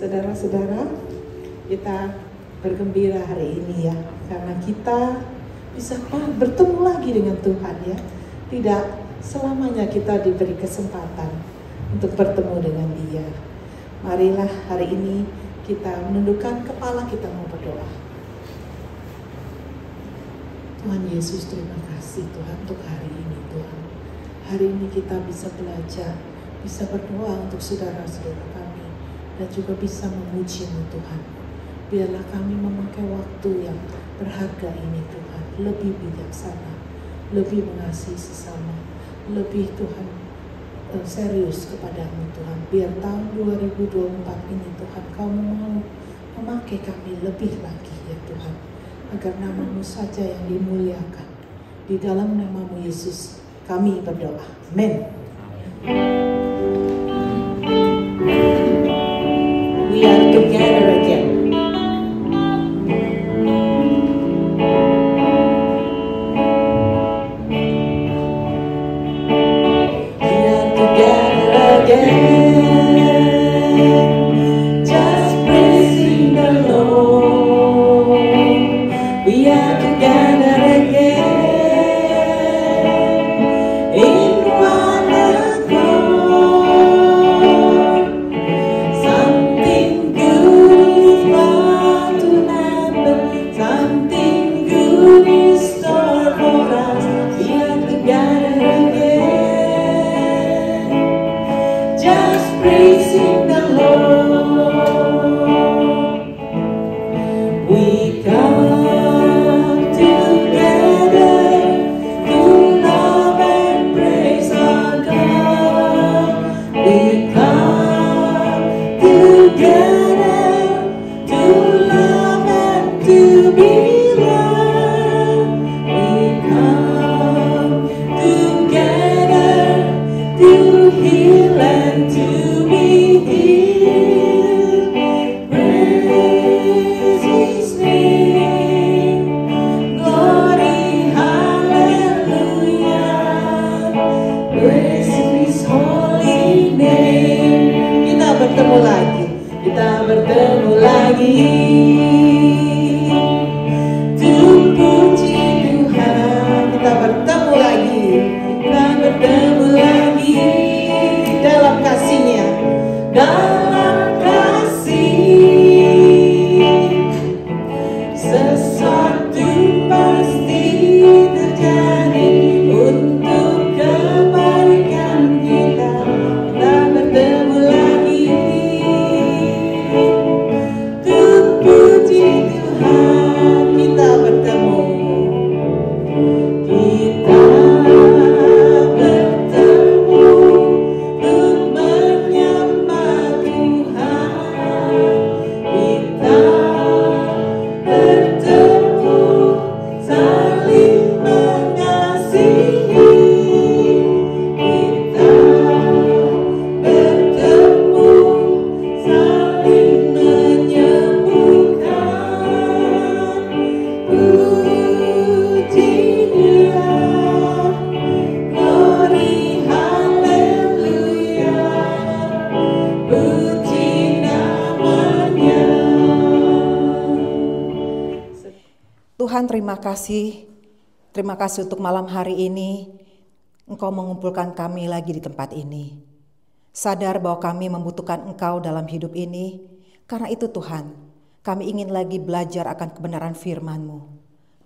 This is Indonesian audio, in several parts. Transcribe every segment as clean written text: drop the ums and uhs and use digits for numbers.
Saudara-saudara, kita bergembira hari ini ya, karena kita bisa bertemu lagi dengan Tuhan ya. Tidak selamanya kita diberi kesempatan untuk bertemu dengan Dia. Marilah hari ini kita menundukkan kepala, kita mau berdoa. Tuhan Yesus, terima kasih Tuhan untuk hari ini Tuhan. Hari ini kita bisa belajar, bisa berdoa untuk saudara-saudara kami, dan juga bisa memuji-Mu Tuhan. Biarlah kami memakai waktu yang berharga ini Tuhan, lebih bijaksana, lebih mengasihi sesama, lebih Tuhan serius kepadamu Tuhan. Biar tahun 2024 ini Tuhan, Kau mau memakai kami lebih lagi ya Tuhan, agar nama-Mu saja yang dimuliakan. Di dalam nama-Mu Yesus kami berdoa. Amin. We are together again. We are together again, just praising the Lord. We are together again in one accord. Something good is about to happen. Something good is stored for us. We are together again, just praising the Lord. We come together to love and praise our God. We come together to love and to be loved. We come together to heal and to be healed. Praise His name, glory, hallelujah. Praise His holy name. Kita bertemu lagi, kita bertemu lagi. Untuk puji Tuhan, kita bertemu lagi, kita bertemu lagi dalam kasih-Nya, dalam kasih. Sesuatu pasti terjadi untuk kebaikan kita. Kita bertemu lagi untuk puji Tuhan. Kita bertemu, kita bertemu untuk menyembah Tuhan. Kita bertemu saling mengasihi. Kita bertemu saling menyembuhkan. Puji Dia, glory, hallelujah. Puji namanya. Tuhan, terima kasih. Terima kasih untuk malam hari ini Engkau mengumpulkan kami lagi di tempat ini. Sadar bahwa kami membutuhkan Engkau dalam hidup ini. Karena itu Tuhan, kami ingin lagi belajar akan kebenaran firman-Mu.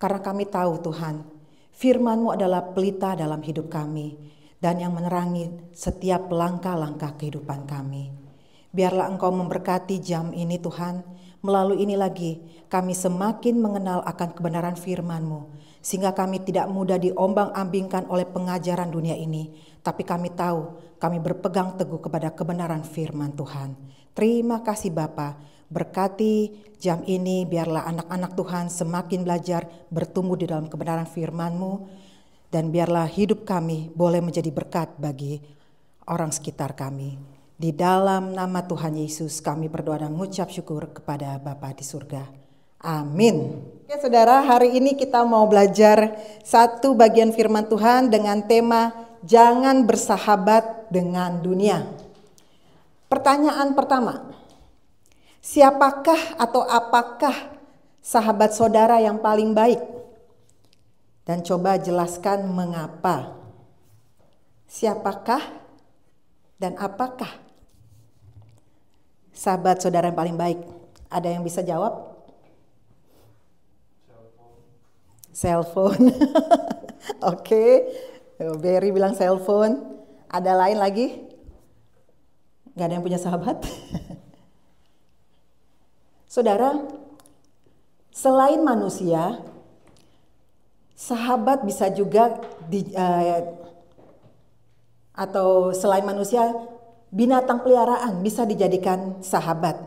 Karena kami tahu Tuhan, firman-Mu adalah pelita dalam hidup kami dan yang menerangi setiap langkah-langkah kehidupan kami. Biarlah Engkau memberkati jam ini Tuhan. Melalui ini lagi kami semakin mengenal akan kebenaran firman-Mu, sehingga kami tidak mudah diombang-ambingkan oleh pengajaran dunia ini, tapi kami tahu kami berpegang teguh kepada kebenaran firman Tuhan. Terima kasih Bapa, berkati jam ini, biarlah anak-anak Tuhan semakin belajar bertumbuh di dalam kebenaran firman-Mu, dan biarlah hidup kami boleh menjadi berkat bagi orang sekitar kami. Di dalam nama Tuhan Yesus kami berdoa dan mengucap syukur kepada Bapa di surga. Amin. Oke saudara, hari ini kita mau belajar satu bagian firman Tuhan dengan tema jangan bersahabat dengan dunia. Pertanyaan pertama, Siapakah atau apakah sahabat saudara yang paling baik? Dan coba jelaskan mengapa. Siapakah dan apakah sahabat saudara yang paling baik? Ada yang bisa jawab? Cellphone. Oke. Berry bilang cellphone. Ada lain lagi? Gak ada yang punya sahabat? Saudara, selain manusia, sahabat bisa juga atau selain manusia, binatang peliharaan bisa dijadikan sahabat.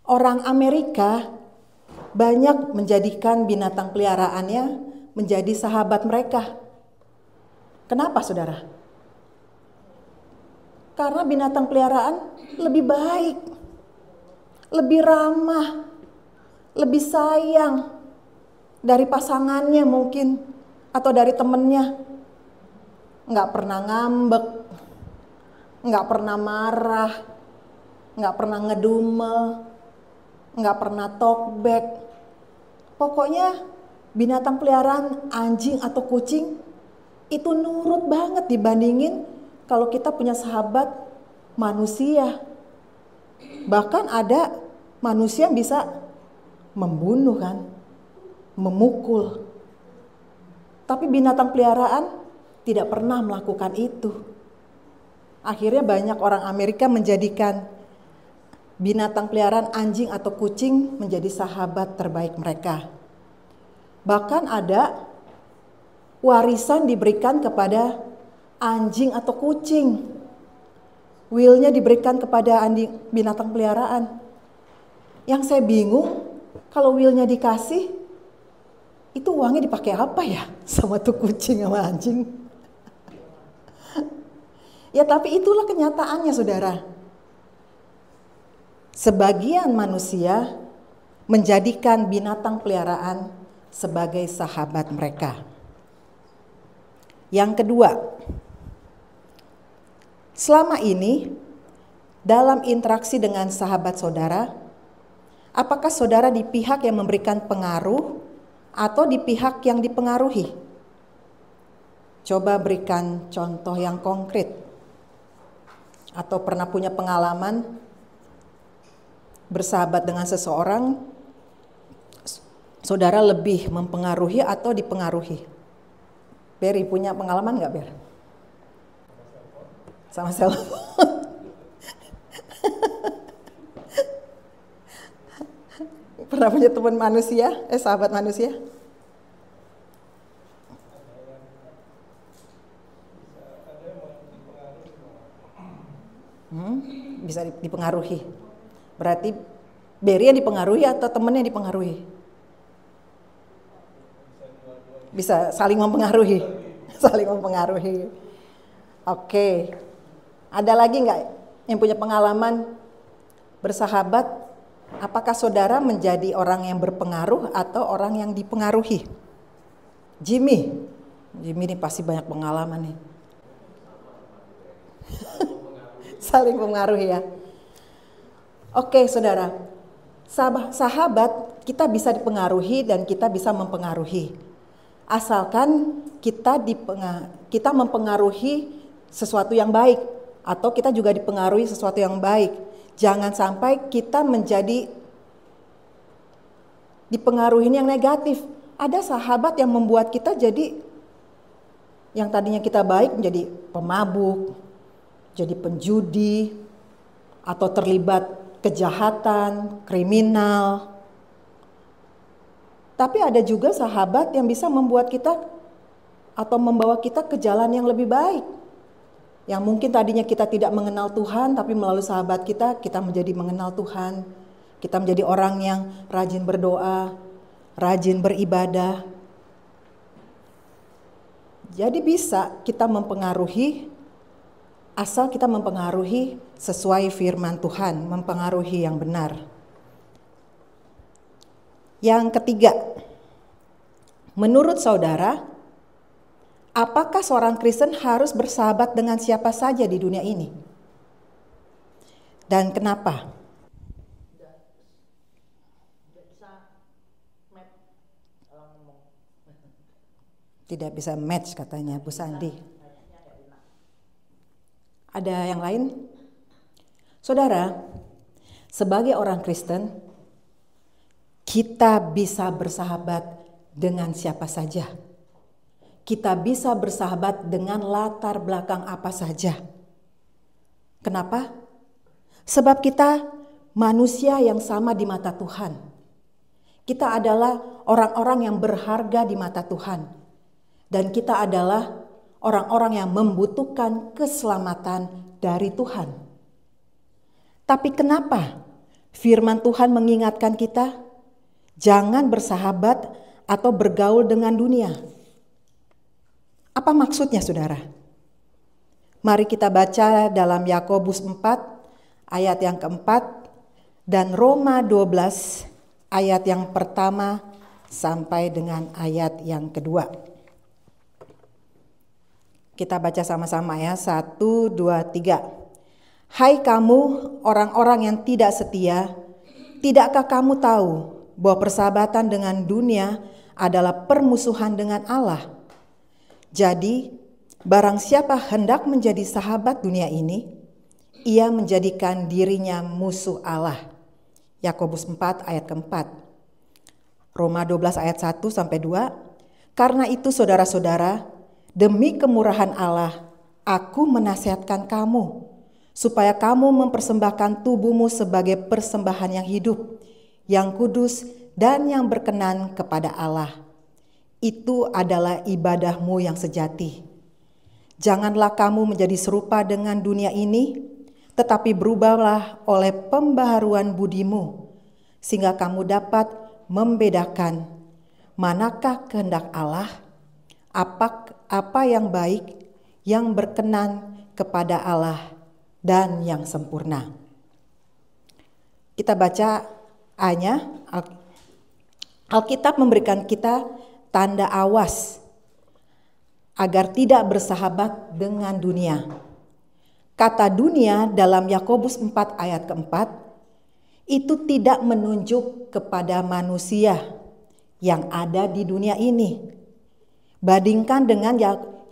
Orang Amerika banyak menjadikan binatang peliharaannya menjadi sahabat mereka. Kenapa, saudara? Karena binatang peliharaan lebih baik, lebih ramah, lebih sayang dari pasangannya mungkin atau dari temennya. Nggak pernah ngambek, nggak pernah marah, nggak pernah ngedumel, nggak pernah talkback. Pokoknya binatang peliharaan anjing atau kucing itu nurut banget dibandingin kalau kita punya sahabat manusia. Bahkan ada manusia yang bisa membunuh kan, memukul. Tapi binatang peliharaan tidak pernah melakukan itu. Akhirnya banyak orang Amerika menjadikan binatang peliharaan anjing atau kucing menjadi sahabat terbaik mereka. Bahkan ada warisan diberikan kepada anjing atau kucing. Willnya diberikan kepada binatang peliharaan. Yang saya bingung, kalau willnya dikasih, itu uangnya dipakai apa ya sama tuh kucing sama anjing? Ya tapi itulah kenyataannya, saudara. Sebagian manusia menjadikan binatang peliharaan sebagai sahabat mereka. Yang kedua, selama ini dalam interaksi dengan sahabat saudara, apakah saudara di pihak yang memberikan pengaruh atau di pihak yang dipengaruhi? Coba berikan contoh yang konkret. Atau pernah punya pengalaman bersahabat dengan seseorang, saudara lebih mempengaruhi atau dipengaruhi? Berry punya pengalaman gak, Ber? Sama cellphone. Pernah punya teman manusia, sahabat manusia? Bisa dipengaruhi. Berarti Berry yang dipengaruhi atau temennya dipengaruhi? Bisa saling mempengaruhi. Saling mempengaruhi. Oke. Ada lagi nggak yang punya pengalaman bersahabat? Apakah saudara menjadi orang yang berpengaruh atau orang yang dipengaruhi? Jimmy ini pasti banyak pengalaman nih. Saling mempengaruhi ya. Oke, saudara. Sahabat kita bisa dipengaruhi dan kita bisa mempengaruhi. Asalkan kita mempengaruhi sesuatu yang baik atau kita juga dipengaruhi sesuatu yang baik. Jangan sampai kita menjadi dipengaruhi yang negatif. Ada sahabat yang membuat kita jadi yang tadinya kita baik menjadi pemabuk, jadi penjudi, atau terlibat kejahatan, kriminal. Tapi ada juga sahabat yang bisa membuat kita atau membawa kita ke jalan yang lebih baik. Yang mungkin tadinya kita tidak mengenal Tuhan, tapi melalui sahabat kita menjadi mengenal Tuhan. Kita menjadi orang yang rajin berdoa, rajin beribadah. Jadi bisa kita mempengaruhi, asal kita mempengaruhi sesuai firman Tuhan, mempengaruhi yang benar. Yang ketiga, menurut saudara, apakah seorang Kristen harus bersahabat dengan siapa saja di dunia ini? Dan kenapa? Tidak bisa match katanya Bu Sandi. Ada yang lain? Saudara, sebagai orang Kristen, kita bisa bersahabat dengan siapa saja. Kita bisa bersahabat dengan latar belakang apa saja. Kenapa? Sebab kita manusia yang sama di mata Tuhan. Kita adalah orang-orang yang berharga di mata Tuhan. Dan kita adalah orang-orang yang membutuhkan keselamatan dari Tuhan. Tapi kenapa firman Tuhan mengingatkan kita jangan bersahabat atau bergaul dengan dunia? Apa maksudnya saudara? Mari kita baca dalam Yakobus 4 ayat yang keempat dan Roma 12 ayat yang pertama sampai dengan ayat yang kedua. Kita baca sama-sama ya, 1, 2, 3. Hai kamu orang-orang yang tidak setia, tidakkah kamu tahu bahwa persahabatan dengan dunia adalah permusuhan dengan Allah? Jadi, barang siapa hendak menjadi sahabat dunia ini, ia menjadikan dirinya musuh Allah. Yakobus 4 ayat keempat. Roma 12 ayat 1 sampai 2. Karena itu saudara-saudara, demi kemurahan Allah, aku menasihatkan kamu, supaya kamu mempersembahkan tubuhmu sebagai persembahan yang hidup, yang kudus, dan yang berkenan kepada Allah. Itu adalah ibadahmu yang sejati. Janganlah kamu menjadi serupa dengan dunia ini, tetapi berubahlah oleh pembaharuan budimu, sehingga kamu dapat membedakan manakah kehendak Allah, apa yang baik, yang berkenan kepada Allah, dan yang sempurna. Kita baca A-nya. Alkitab memberikan kita tanda awas agar tidak bersahabat dengan dunia. Kata dunia dalam Yakobus 4 ayat keempat itu tidak menunjuk kepada manusia yang ada di dunia ini. Bandingkan dengan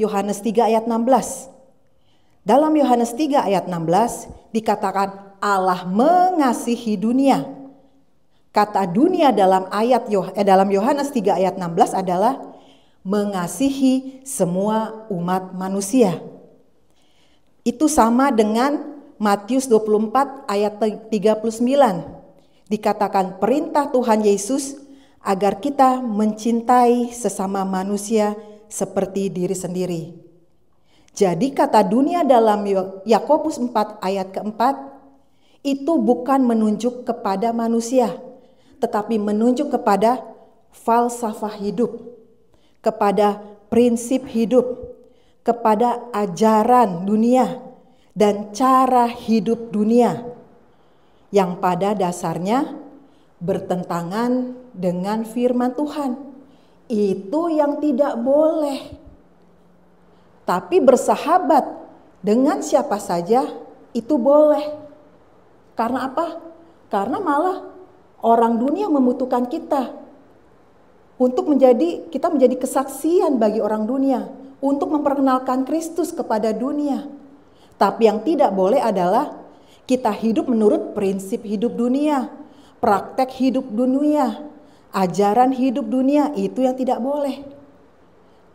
Yohanes 3 ayat 16. Dalam Yohanes 3 ayat 16 dikatakan Allah mengasihi dunia. Kata dunia dalam Yohanes 3 ayat 16 adalah mengasihi semua umat manusia. Itu sama dengan Matius 24 ayat 39. Dikatakan perintah Tuhan Yesus agar kita mencintai sesama manusia seperti diri sendiri. Jadi kata dunia dalam Yakobus 4 ayat keempat itu bukan menunjuk kepada manusia, tetapi menunjuk kepada falsafah hidup, kepada prinsip hidup, kepada ajaran dunia dan cara hidup dunia yang pada dasarnya bertentangan dengan firman Tuhan. Itu yang tidak boleh. Tapi bersahabat dengan siapa saja itu boleh. Karena apa? Karena malah orang dunia membutuhkan kita untuk kita menjadi kesaksian bagi orang dunia, untuk memperkenalkan Kristus kepada dunia. Tapi yang tidak boleh adalah kita hidup menurut prinsip hidup dunia, praktek hidup dunia, ajaran hidup dunia, itu yang tidak boleh.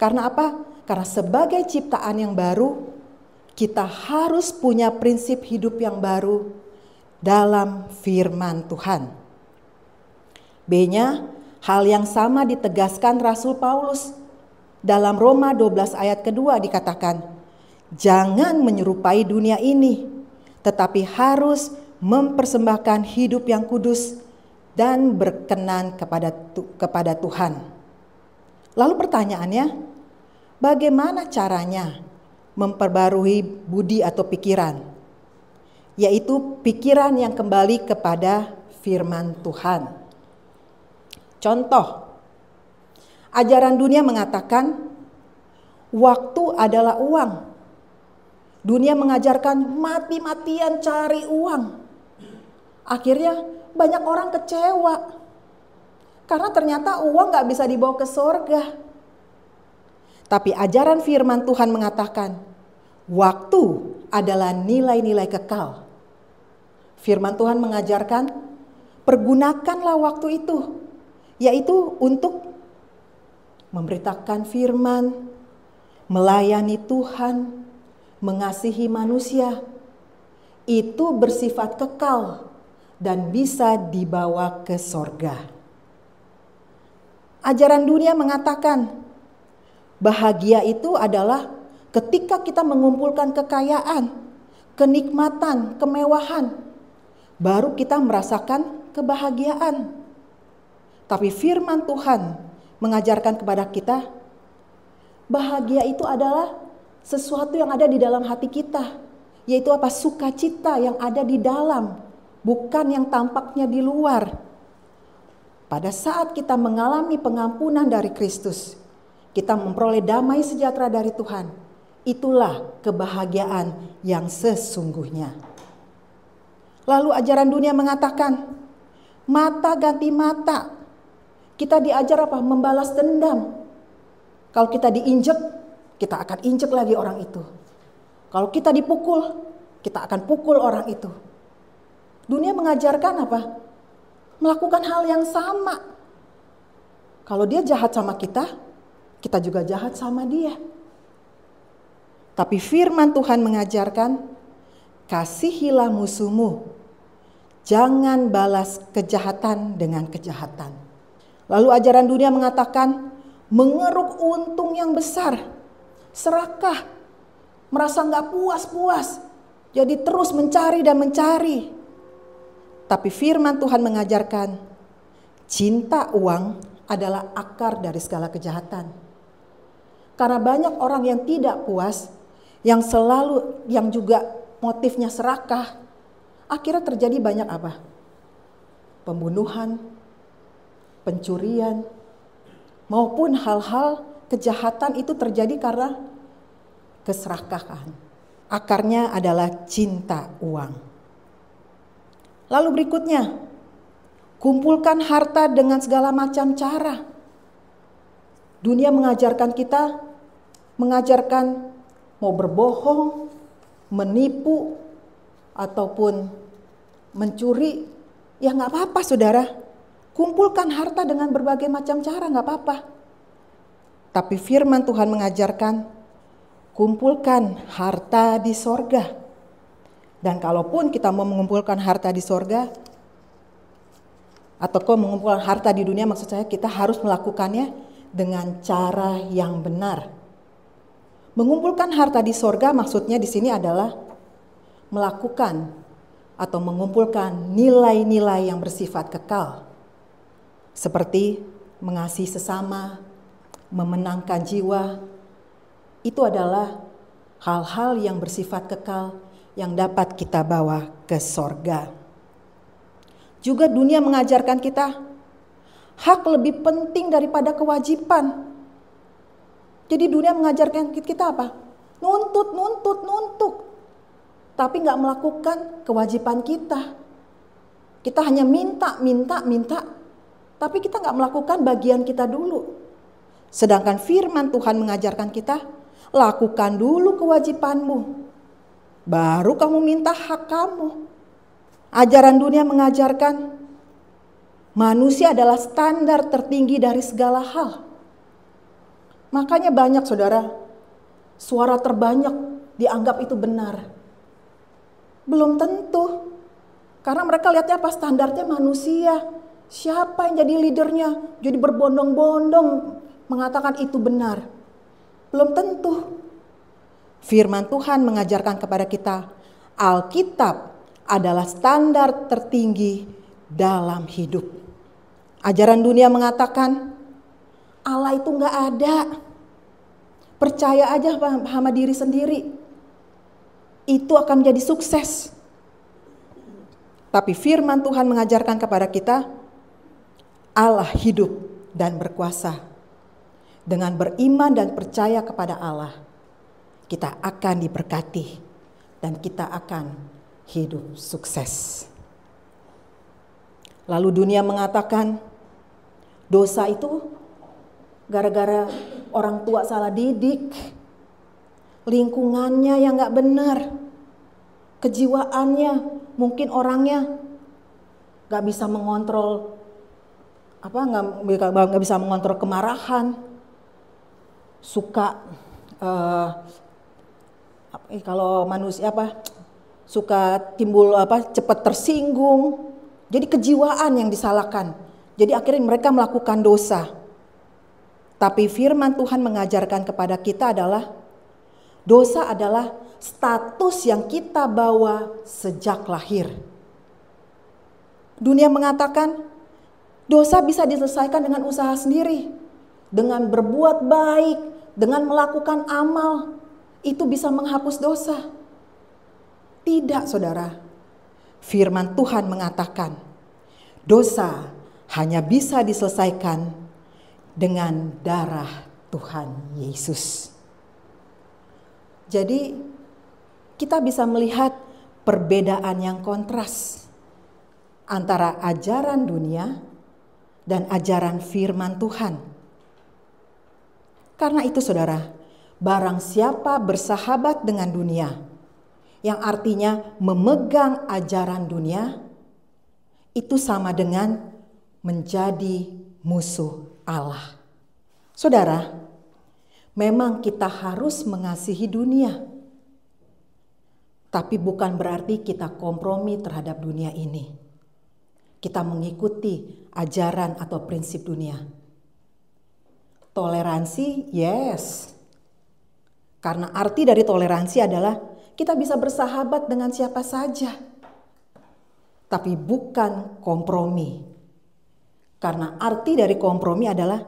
Karena apa? Karena sebagai ciptaan yang baru, kita harus punya prinsip hidup yang baru dalam firman Tuhan. B-nya, hal yang sama ditegaskan Rasul Paulus. Dalam Roma 12 ayat kedua dikatakan, jangan menyerupai dunia ini, tetapi harus mempersembahkan hidup yang kudus dan berkenan kepada Tuhan. Lalu pertanyaannya, bagaimana caranya memperbarui budi atau pikiran? Yaitu pikiran yang kembali kepada firman Tuhan. Contoh, ajaran dunia mengatakan waktu adalah uang. Dunia mengajarkan mati-matian cari uang. Akhirnya banyak orang kecewa. Karena ternyata uang gak bisa dibawa ke surga. Tapi ajaran firman Tuhan mengatakan, waktu adalah nilai-nilai kekal. Firman Tuhan mengajarkan, pergunakanlah waktu itu, yaitu untuk memberitakan firman, melayani Tuhan, mengasihi manusia. Itu bersifat kekal dan bisa dibawa ke sorga. Ajaran dunia mengatakan, bahagia itu adalah ketika kita mengumpulkan kekayaan, kenikmatan, kemewahan, baru kita merasakan kebahagiaan. Tapi firman Tuhan mengajarkan kepada kita, bahagia itu adalah sesuatu yang ada di dalam hati kita, yaitu apa? Sukacita yang ada di dalam, bukan yang tampaknya di luar. Pada saat kita mengalami pengampunan dari Kristus, kita memperoleh damai sejahtera dari Tuhan. Itulah kebahagiaan yang sesungguhnya. Lalu ajaran dunia mengatakan, mata ganti mata. Kita diajar apa? Membalas dendam. Kalau kita diinjek, kita akan injek lagi orang itu. Kalau kita dipukul, kita akan pukul orang itu. Dunia mengajarkan apa? Melakukan hal yang sama. Kalau dia jahat sama kita juga jahat sama dia. Tapi firman Tuhan mengajarkan, kasihilah musuhmu, jangan balas kejahatan dengan kejahatan. Lalu ajaran dunia mengatakan, mengeruk untung yang besar, serakah, merasa gak puas-puas, jadi terus mencari dan mencari. Tapi firman Tuhan mengajarkan, cinta uang adalah akar dari segala kejahatan. Karena banyak orang yang tidak puas, yang juga motifnya serakah, akhirnya terjadi banyak apa? Pembunuhan, pencurian, maupun hal-hal kejahatan itu terjadi karena keserakahan. Akarnya adalah cinta uang. Lalu berikutnya, kumpulkan harta dengan segala macam cara. Dunia mengajarkan kita, mau berbohong, menipu, ataupun mencuri. Ya gak apa-apa saudara, kumpulkan harta dengan berbagai macam cara, gak apa-apa. Tapi firman Tuhan mengajarkan, kumpulkan harta di sorga. Dan kalaupun kita mau mengumpulkan harta di sorga, atau mengumpulkan harta di dunia, maksud saya kita harus melakukannya dengan cara yang benar. Mengumpulkan harta di sorga maksudnya di sini adalah melakukan atau mengumpulkan nilai-nilai yang bersifat kekal. Seperti mengasihi sesama, memenangkan jiwa. Itu adalah hal-hal yang bersifat kekal yang dapat kita bawa ke sorga. Juga dunia mengajarkan kita, hak lebih penting daripada kewajiban. Jadi dunia mengajarkan kita apa? Nuntut. Tapi gak melakukan kewajiban kita. Kita hanya minta. Tapi kita gak melakukan bagian kita dulu. Sedangkan firman Tuhan mengajarkan kita, lakukan dulu kewajibanmu, baru kamu minta hak kamu. Ajaran dunia mengajarkan manusia adalah standar tertinggi dari segala hal. Makanya banyak saudara, suara terbanyak dianggap itu benar. Belum tentu. Karena mereka lihatnya apa? Standarnya manusia. Siapa yang jadi leadernya? Jadi berbondong-bondong mengatakan itu benar. Belum tentu. Firman Tuhan mengajarkan kepada kita, Alkitab adalah standar tertinggi dalam hidup. Ajaran dunia mengatakan, Allah itu gak ada. Percaya aja sama diri sendiri. Itu akan menjadi sukses. Tapi firman Tuhan mengajarkan kepada kita, Allah hidup dan berkuasa. Dengan beriman dan percaya kepada Allah, kita akan diberkati dan kita akan hidup sukses. Lalu dunia mengatakan dosa itu gara-gara orang tua salah didik, lingkungannya yang gak benar, kejiwaannya, mungkin orangnya gak bisa mengontrol nggak bisa mengontrol kemarahan, suka kalau manusia suka timbul cepat tersinggung. Jadi kejiwaan yang disalahkan. Jadi akhirnya mereka melakukan dosa. Tapi firman Tuhan mengajarkan kepada kita adalah dosa adalah status yang kita bawa sejak lahir. Dunia mengatakan dosa bisa diselesaikan dengan usaha sendiri, dengan berbuat baik, dengan melakukan amal, itu bisa menghapus dosa. Tidak, saudara. Firman Tuhan mengatakan, dosa hanya bisa diselesaikan dengan darah Tuhan Yesus. Jadi, kita bisa melihat perbedaan yang kontras antara ajaran dunia dan ajaran firman Tuhan. Karena itu saudara, barang siapa bersahabat dengan dunia, yang artinya memegang ajaran dunia, itu sama dengan menjadi musuh Allah. Saudara, memang kita harus mengasihi dunia, tapi bukan berarti kita kompromi terhadap dunia ini. Kita mengikuti ajaran atau prinsip dunia. Toleransi, yes. Karena arti dari toleransi adalah kita bisa bersahabat dengan siapa saja. Tapi bukan kompromi. Karena arti dari kompromi adalah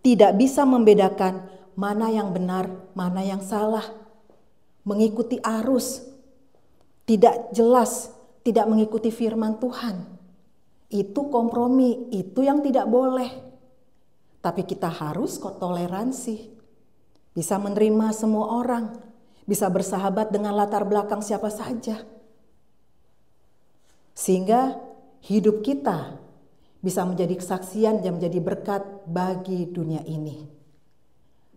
tidak bisa membedakan mana yang benar, mana yang salah. Mengikuti arus, tidak jelas, tidak mengikuti firman Tuhan. Itu kompromi, itu yang tidak boleh. Tapi kita harus toleransi. Bisa menerima semua orang. Bisa bersahabat dengan latar belakang siapa saja. Sehingga hidup kita bisa menjadi kesaksian dan menjadi berkat bagi dunia ini.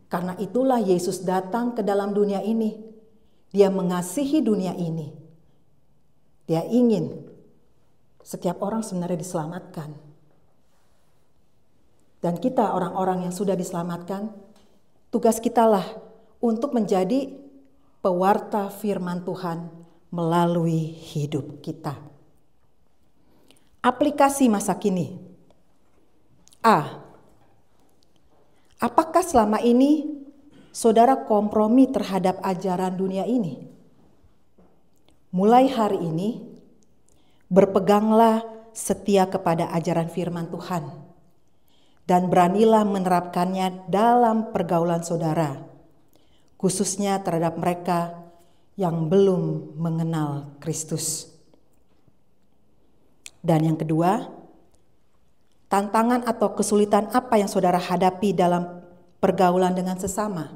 Karena itulah Yesus datang ke dalam dunia ini. Dia mengasihi dunia ini. Dia ingin setiap orang sebenarnya diselamatkan. Dan kita orang-orang yang sudah diselamatkan, tugas kitalah untuk menjadi pewarta firman Tuhan melalui hidup kita. Aplikasi masa kini. Apakah selama ini saudara kompromi terhadap ajaran dunia ini? Mulai hari ini, berpeganglah setia kepada ajaran firman Tuhan dan beranilah menerapkannya dalam pergaulan saudara, khususnya terhadap mereka yang belum mengenal Kristus. Dan yang kedua, tantangan atau kesulitan apa yang saudara hadapi dalam pergaulan dengan sesama?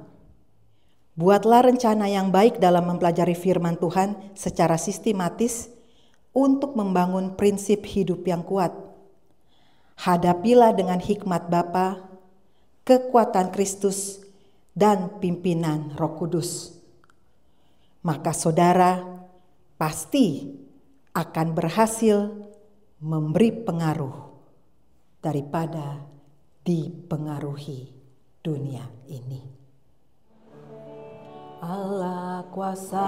Buatlah rencana yang baik dalam mempelajari firman Tuhan secara sistematis untuk membangun prinsip hidup yang kuat. Hadapilah dengan hikmat Bapa, kekuatan Kristus, dan pimpinan Roh Kudus. Maka saudara pasti akan berhasil memberi pengaruh daripada dipengaruhi dunia ini. Allah kuasa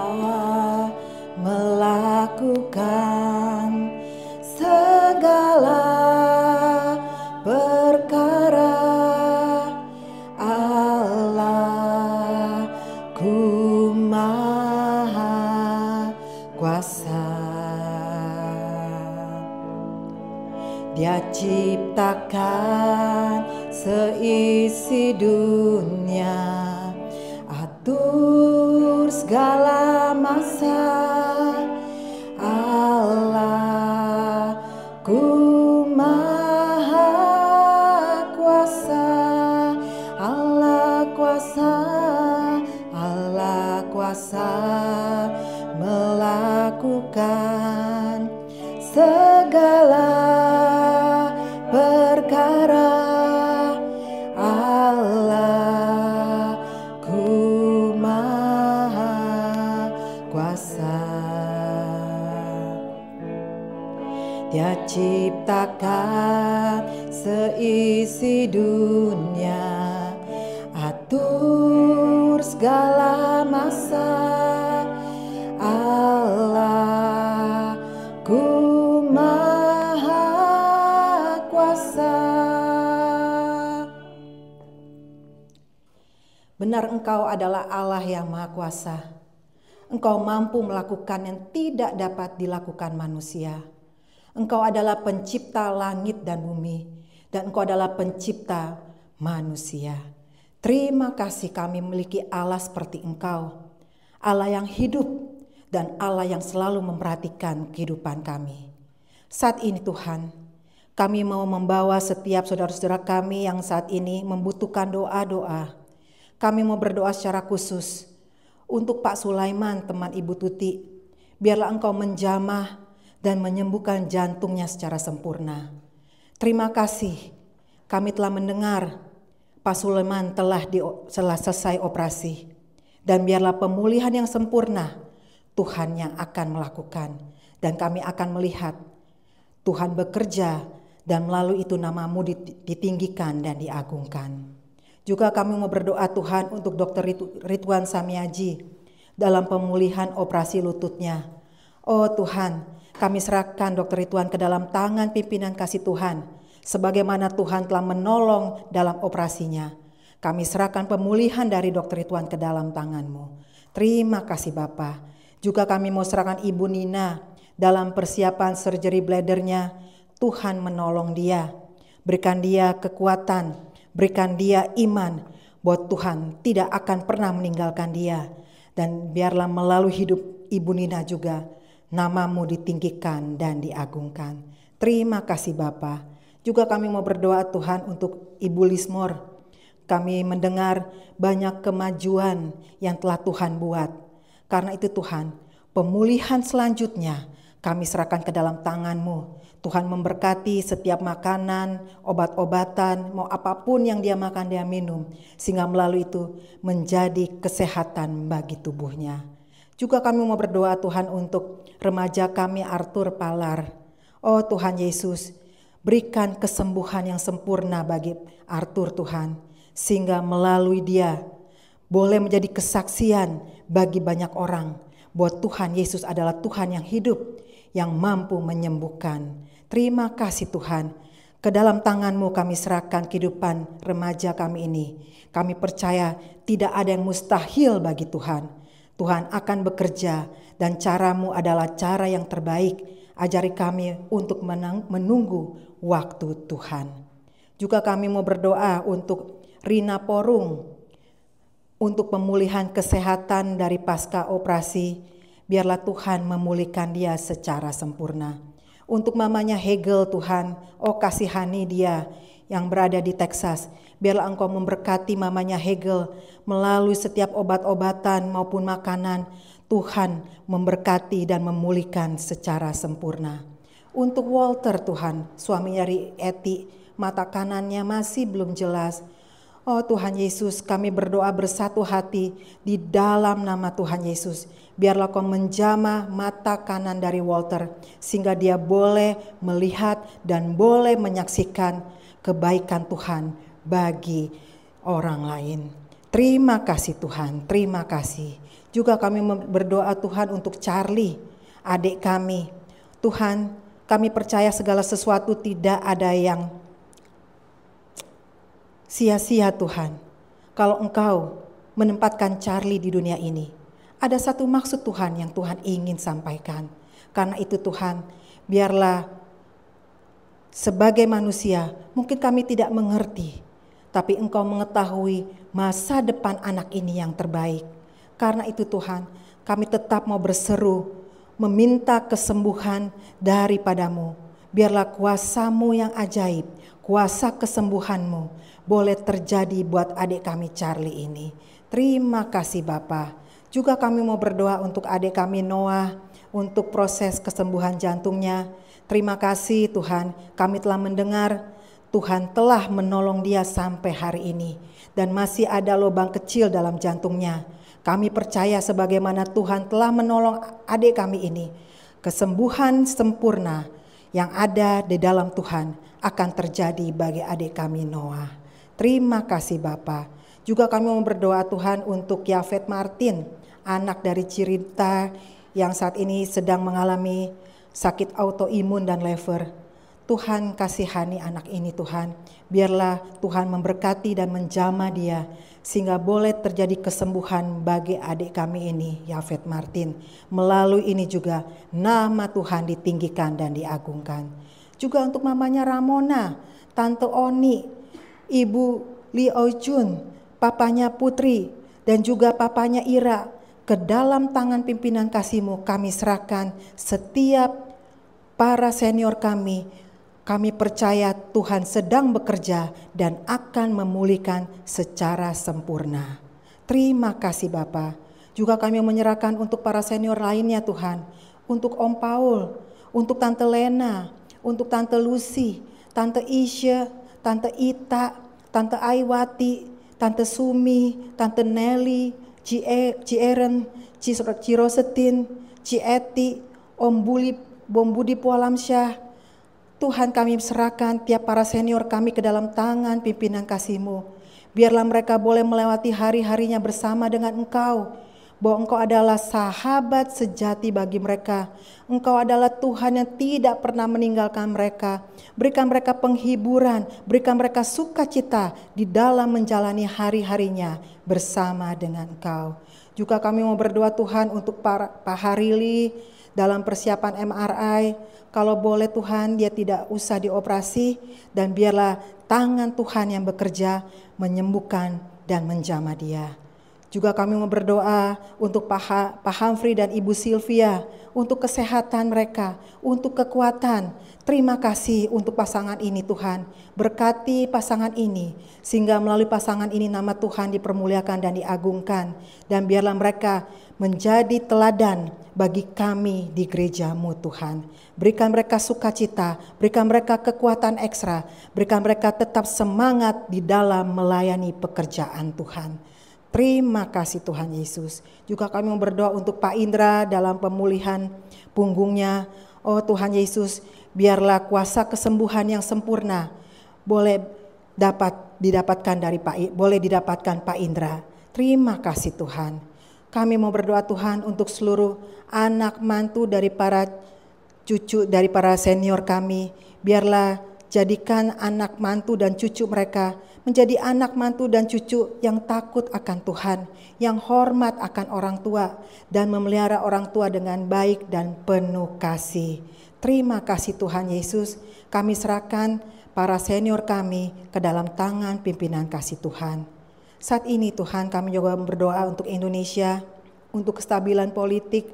melakukan segala perkara. Allah-Ku Maha Kuasa. Dia ciptakan seisi dunia, atur segala masa. Allah-Ku Maha Kuasa, Allah kuasa, Allah kuasa melakukan segala perkara. Allah kuasa. Dia ciptakan seisi dunia, atur segala masa. Allahku Maha Kuasa. Benar, Engkau adalah Allah yang Maha Kuasa. Engkau mampu melakukan yang tidak dapat dilakukan manusia. Engkau adalah pencipta langit dan bumi, dan Engkau adalah pencipta manusia. Terima kasih kami memiliki Allah seperti Engkau, Allah yang hidup dan Allah yang selalu memperhatikan kehidupan kami. Saat ini Tuhan, kami mau membawa setiap saudara-saudara kami yang saat ini membutuhkan doa-doa. Kami mau berdoa secara khusus untuk Pak Sulaiman, teman Ibu Tuti. Biarlah Engkau menjamah dan menyembuhkan jantungnya secara sempurna. Terima kasih, kami telah mendengar Pak Sulaiman telah selesai operasi. Dan biarlah pemulihan yang sempurna Tuhan yang akan melakukan. Dan kami akan melihat Tuhan bekerja dan melalui itu nama-Mu ditinggikan dan diagungkan. Juga kami mau berdoa Tuhan untuk Dr. Ridwan Samiaji dalam pemulihan operasi lututnya. Oh Tuhan, kami serahkan Dr. Ridwan ke dalam tangan pimpinan kasih Tuhan. Sebagaimana Tuhan telah menolong dalam operasinya. Kami serahkan pemulihan dari Dr. Ridwan ke dalam tangan-Mu. Terima kasih Bapa. Juga kami mau serahkan Ibu Nina dalam persiapan surgery bladdernya. Tuhan menolong dia. Berikan dia kekuatan. Berikan dia iman bahwa Tuhan tidak akan pernah meninggalkan dia. Dan biarlah melalui hidup Ibu Nina juga nama-Mu ditinggikan dan diagungkan. Terima kasih Bapa. Juga kami mau berdoa Tuhan untuk Ibu Lismor. Kami mendengar banyak kemajuan yang telah Tuhan buat. Karena itu Tuhan, pemulihan selanjutnya kami serahkan ke dalam tangan-Mu. Tuhan memberkati setiap makanan, obat-obatan, mau apapun yang dia makan, dia minum. Sehingga melalui itu menjadi kesehatan bagi tubuhnya. Juga kami mau berdoa Tuhan untuk remaja kami Arthur Palar. Oh Tuhan Yesus, berikan kesembuhan yang sempurna bagi Arthur Tuhan. Sehingga melalui dia boleh menjadi kesaksian bagi banyak orang. Bahwa Tuhan Yesus adalah Tuhan yang hidup, yang mampu menyembuhkan. Terima kasih Tuhan. Ke dalam tangan-Mu kami serahkan kehidupan remaja kami ini. Kami percaya tidak ada yang mustahil bagi Tuhan. Tuhan akan bekerja dan cara-Mu adalah cara yang terbaik. Ajari kami untuk menunggu waktu Tuhan. Juga kami mau berdoa untuk Rina Porung. Untuk pemulihan kesehatan dari pasca operasi. Biarlah Tuhan memulihkan dia secara sempurna. Untuk mamanya Hegel Tuhan, oh kasihani dia yang berada di Texas. Biarlah Engkau memberkati mamanya Hegel melalui setiap obat-obatan maupun makanan. Tuhan memberkati dan memulihkan secara sempurna. Untuk Walter Tuhan, suaminya Eti, mata kanannya masih belum jelas. Oh Tuhan Yesus, kami berdoa bersatu hati di dalam nama Tuhan Yesus. Biarlah Kau menjamah mata kanan dari Walter sehingga dia boleh melihat dan boleh menyaksikan kebaikan Tuhan bagi orang lain. Terima kasih Tuhan, terima kasih. Juga kami berdoa Tuhan untuk Charlie, adik kami. Tuhan, kami percaya segala sesuatu tidak ada yang sia-sia Tuhan. Kalau Engkau menempatkan Charlie di dunia ini, ada satu maksud Tuhan yang Tuhan ingin sampaikan. Karena itu Tuhan, biarlah sebagai manusia mungkin kami tidak mengerti, tapi Engkau mengetahui masa depan anak ini yang terbaik. Karena itu Tuhan, kami tetap mau berseru, meminta kesembuhan daripada-Mu. Biarlah kuasa-Mu yang ajaib, kuasa kesembuhan-Mu boleh terjadi buat adik kami Charlie ini. Terima kasih Bapa. Juga kami mau berdoa untuk adik kami Noah, untuk proses kesembuhan jantungnya. Terima kasih Tuhan, kami telah mendengar Tuhan telah menolong dia sampai hari ini. Dan masih ada lubang kecil dalam jantungnya. Kami percaya sebagaimana Tuhan telah menolong adik kami ini, kesembuhan sempurna yang ada di dalam Tuhan akan terjadi bagi adik kami Noah. Terima kasih Bapa. Juga kami mau berdoa Tuhan untuk Yafet Martin, anak dari Cirita yang saat ini sedang mengalami sakit autoimun dan lever. Tuhan kasihani anak ini Tuhan. Biarlah Tuhan memberkati dan menjamah dia, sehingga boleh terjadi kesembuhan bagi adik kami ini, Yafet Martin. Melalui ini juga nama Tuhan ditinggikan dan diagungkan. Juga untuk mamanya Ramona, Tante Oni, Ibu Lee Oi-jun, papanya Putri, dan juga papanya Ira. Ke dalam tangan pimpinan kasih-Mu kami serahkan setiap para senior kami. Kami percaya Tuhan sedang bekerja dan akan memulihkan secara sempurna. Terima kasih Bapa. Juga kami menyerahkan untuk para senior lainnya Tuhan. Untuk Om Paul, untuk Tante Lena, untuk Tante Lucy, Tante Isya, Tante Ita, Tante Aiwati, Tante Sumi, Tante Nelly, Ci Eren, Ci Rosetin, Ci Eti, Om Budi Pualamsyah. Tuhan kami serahkan tiap para senior kami ke dalam tangan pimpinan kasih-Mu. Biarlah mereka boleh melewati hari-harinya bersama dengan Engkau. Bahwa Engkau adalah sahabat sejati bagi mereka. Engkau adalah Tuhan yang tidak pernah meninggalkan mereka. Berikan mereka penghiburan, berikan mereka sukacita di dalam menjalani hari-harinya bersama dengan Engkau. Juga kami mau berdoa Tuhan untuk Pak Harili dalam persiapan MRI. Kalau boleh Tuhan dia tidak usah dioperasi, dan biarlah tangan Tuhan yang bekerja menyembuhkan dan menjamah dia. Juga kami mau berdoa untuk Pak Humphrey dan Ibu Sylvia, untuk kesehatan mereka, untuk kekuatan. Terima kasih untuk pasangan ini Tuhan. Berkati pasangan ini, sehingga melalui pasangan ini nama Tuhan dipermuliakan dan diagungkan. Dan biarlah mereka menjadi teladan bagi kami di gereja-Mu Tuhan. Berikan mereka sukacita, berikan mereka kekuatan ekstra, berikan mereka tetap semangat di dalam melayani pekerjaan Tuhan. Terima kasih Tuhan Yesus. Juga kami mau berdoa untuk Pak Indra dalam pemulihan punggungnya. Oh Tuhan Yesus, biarlah kuasa kesembuhan yang sempurna boleh didapatkan Pak Indra. Terima kasih Tuhan. Kami mau berdoa Tuhan untuk seluruh anak mantu dari para cucu, dari para senior kami. Biarlah jadikan anak mantu dan cucu mereka menjadi anak mantu dan cucu yang takut akan Tuhan, yang hormat akan orang tua, dan memelihara orang tua dengan baik dan penuh kasih. Terima kasih Tuhan Yesus. Kami serahkan para senior kami ke dalam tangan pimpinan kasih Tuhan. Saat ini Tuhan kami juga berdoa untuk Indonesia, untuk kestabilan politik,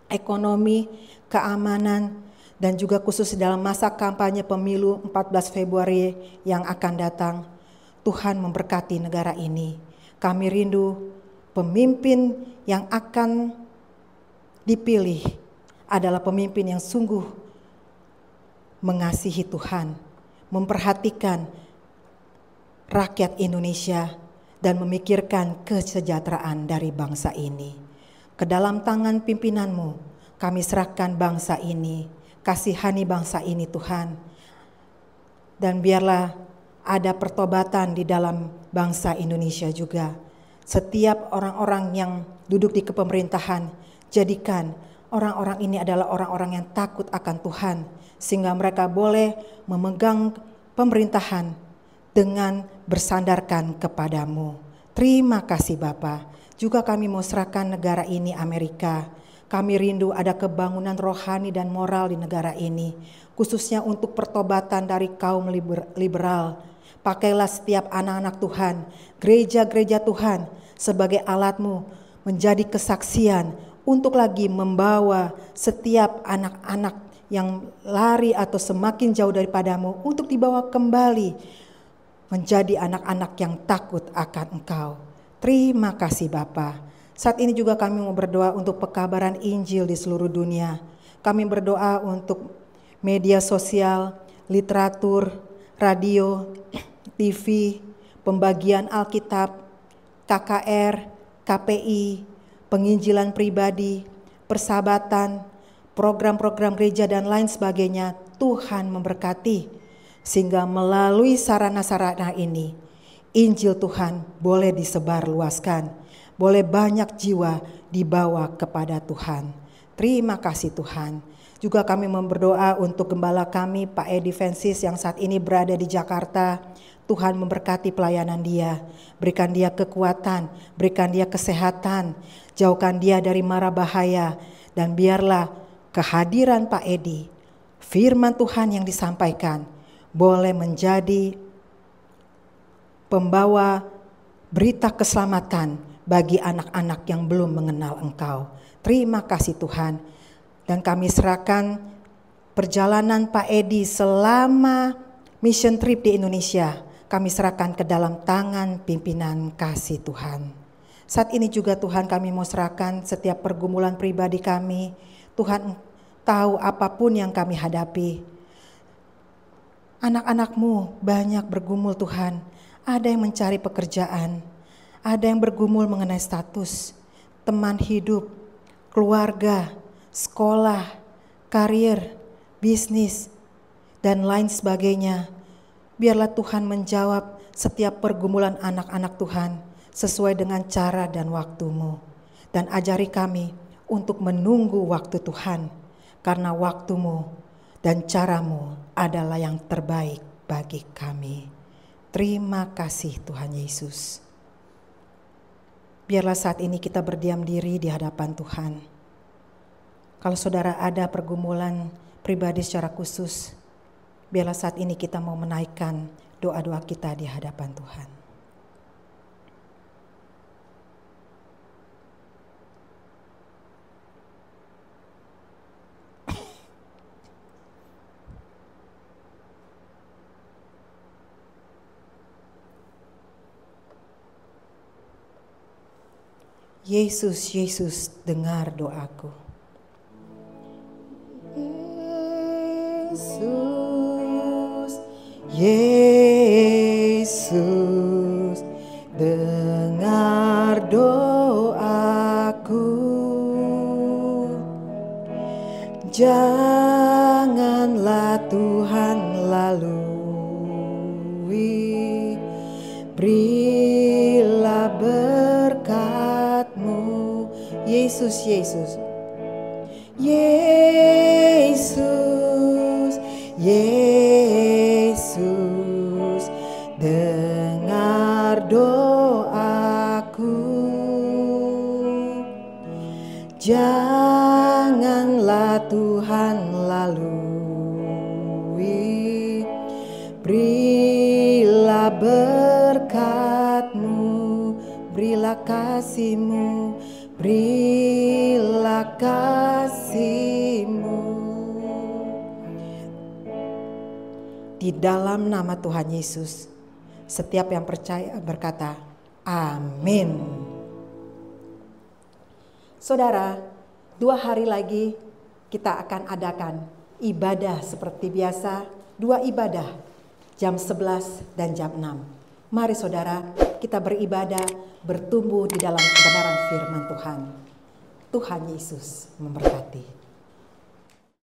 ekonomi, keamanan, dan juga khusus dalam masa kampanye pemilu 14 Februari yang akan datang. Tuhan memberkati negara ini. Kami rindu pemimpin yang akan dipilih adalah pemimpin yang sungguh mengasihi Tuhan, memperhatikan rakyat Indonesia, dan memikirkan kesejahteraan dari bangsa ini. Ke dalam tangan pimpinan-Mu kami serahkan bangsa ini. Kasihani bangsa ini Tuhan. Dan biarlah ada pertobatan di dalam bangsa Indonesia juga. Setiap orang-orang yang duduk di kepemerintahan, jadikan orang-orang ini adalah orang-orang yang takut akan Tuhan, sehingga mereka boleh memegang pemerintahan dengan bersandarkan kepadamu. Terima kasih Bapa. Juga kami mau serahkan negara ini Amerika. Kami rindu ada kebangunan rohani dan moral di negara ini, khususnya untuk pertobatan dari kaum liberal. Pakailah setiap anak-anak Tuhan, gereja-gereja Tuhan sebagai alat-Mu menjadi kesaksian untuk lagi membawa setiap anak-anak yang lari atau semakin jauh daripada-Mu untuk dibawa kembali menjadi anak-anak yang takut akan Engkau. Terima kasih Bapa. Saat ini juga kami mau berdoa untuk pekabaran Injil di seluruh dunia. Kami berdoa untuk media sosial, literatur, radio, TV, pembagian Alkitab, KKR, KPI, penginjilan pribadi, persahabatan, program-program gereja dan lain sebagainya. Tuhan memberkati sehingga melalui sarana-sarana ini Injil Tuhan boleh disebarluaskan, boleh banyak jiwa dibawa kepada Tuhan. Terima kasih Tuhan. Juga kami berdoa untuk gembala kami Pak Edi Vensis yang saat ini berada di Jakarta. Tuhan memberkati pelayanan dia, berikan dia kekuatan, berikan dia kesehatan, jauhkan dia dari mara bahaya, dan biarlah kehadiran Pak Edi, firman Tuhan yang disampaikan boleh menjadi pembawa berita keselamatan bagi anak-anak yang belum mengenal Engkau. Terima kasih Tuhan. Dan kami serahkan perjalanan Pak Edi selama mission trip di Indonesia, kami serahkan ke dalam tangan pimpinan kasih Tuhan. Saat ini juga Tuhan kami mau serahkan setiap pergumulan pribadi kami. Tuhan tahu apapun yang kami hadapi. Anak-anak-Mu banyak bergumul Tuhan. Ada yang mencari pekerjaan, ada yang bergumul mengenai status, teman hidup, keluarga, sekolah, karir, bisnis, dan lain sebagainya. Biarlah Tuhan menjawab setiap pergumulan anak-anak Tuhan sesuai dengan cara dan waktu-Mu. Dan ajari kami untuk menunggu waktu Tuhan, karena waktu-Mu dan cara-Mu adalah yang terbaik bagi kami. Terima kasih Tuhan Yesus. Biarlah saat ini kita berdiam diri di hadapan Tuhan. Kalau saudara ada pergumulan pribadi secara khusus, biarlah saat ini kita mau menaikkan doa-doa kita di hadapan Tuhan. Yesus, Yesus, dengar doaku. Yesus, Yesus, dengar doaku. Janganlah Tuhan lalui, berilah berkat-Mu. Yesus, Yesus, Yesus, Yesus, dengar doaku. Janganlah Tuhan lalui, berilah berkat-Mu, berilah kasih-Mu, berilah kasih-Mu. Di dalam nama Tuhan Yesus, setiap yang percaya berkata, amin. Saudara, 2 hari lagi kita akan adakan ibadah seperti biasa, 2 ibadah, jam 11 dan jam 6. Mari saudara, kita beribadah, bertumbuh di dalam kebenaran firman Tuhan. Tuhan Yesus memberkati.